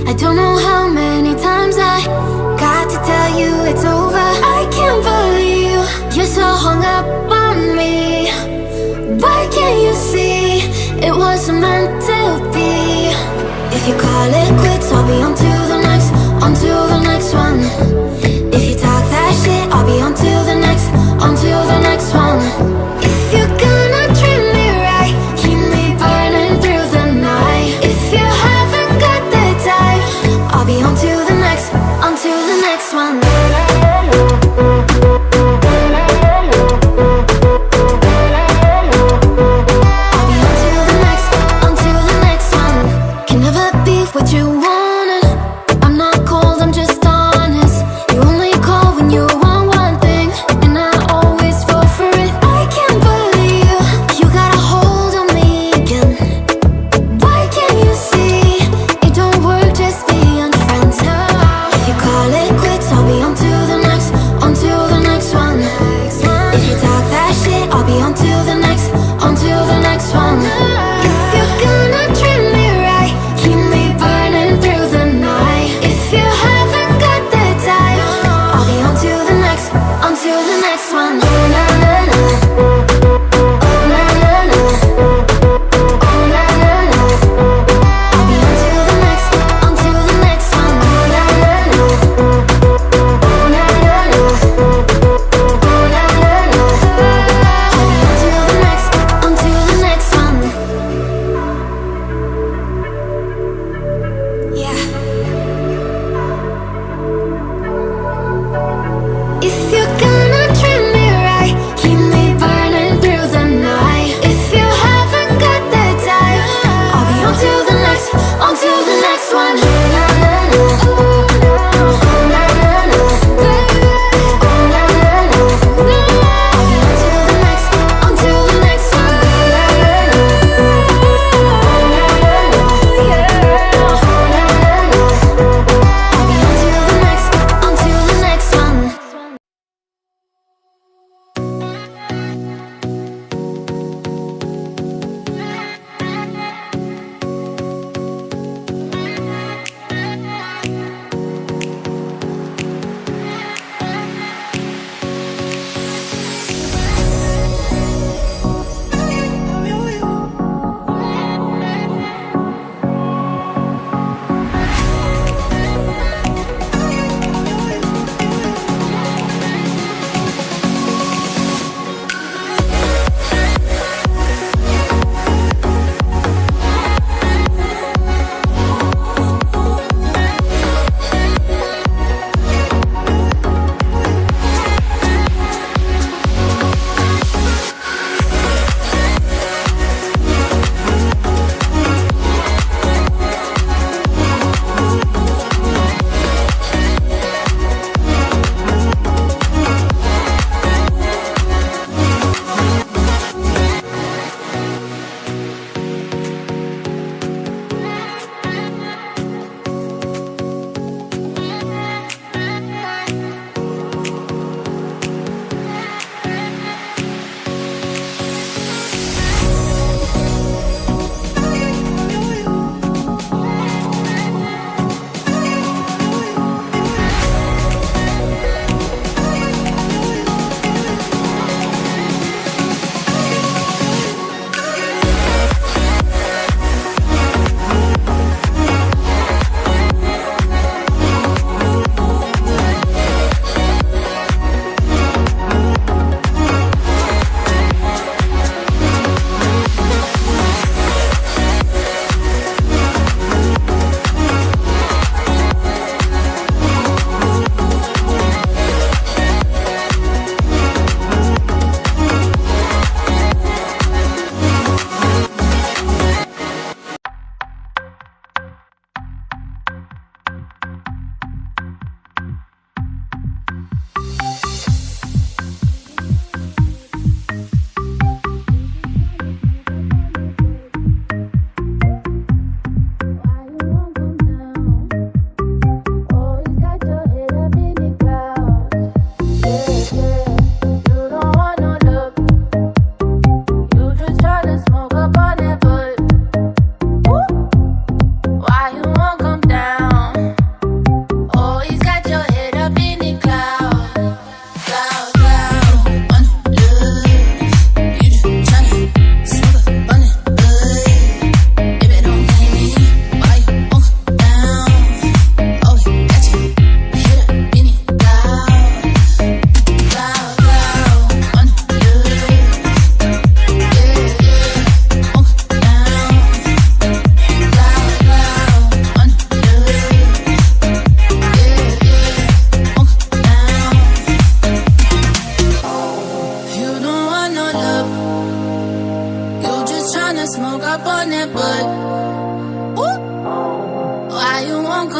I don't know how many times I got to tell you it's over. I can't believe you're so hung up on me. Why can't you see it wasn't meant to be? If you call it quits, I'll be on to the next, on to the next one. If you talk that shit, I'll be on to the next, on to the next one. If you're gonna treat me right, keep me burning through the night. If you haven't got the time, I'll be on to the next, on to the next one. What you wanted, I'm not cold, I'm just honest. You only call when you want one thing, and I always fall for it. I can't believe you got a hold on me again. Why can't you see it don't work just being friends? If you call it quits, I'll be on to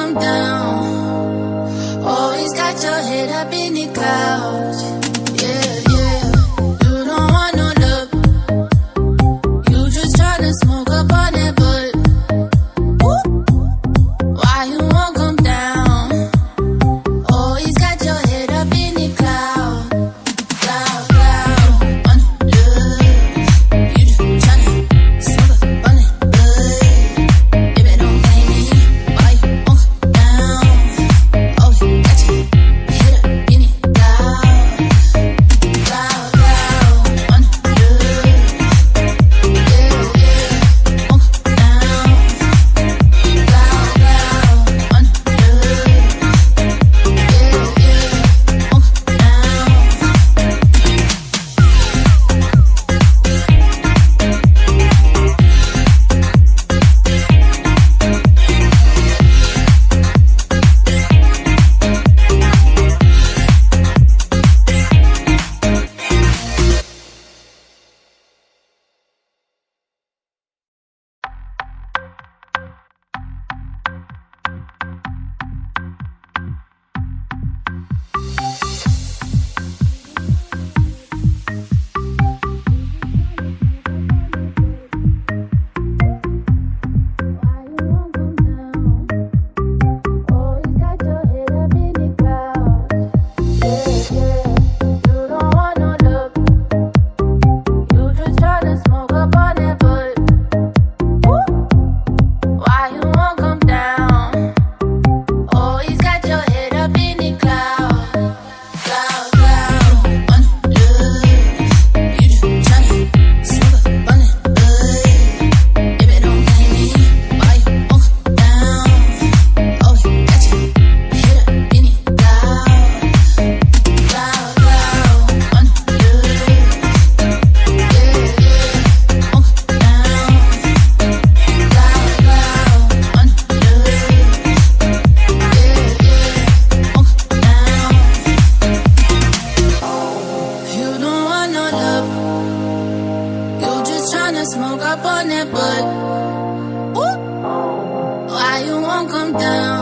come down. Always got your head up in the clouds. Yeah, yeah. You don't want no love. You just tryna smoke up on that butt. Woo. Why you won't come down? Always got your head up in the cloud. Cloud, cloud. On love. You just tryna smoke up on that butt. Baby, don't blame me. Why you won't come down? Always got your head up in the cloud. Cloud, cloud. On love. Yeah, yeah. Won't come down. Cloud, cloud. On love. Yeah, yeah. Won't come down. Smoke up on that butt. Why you won't come down?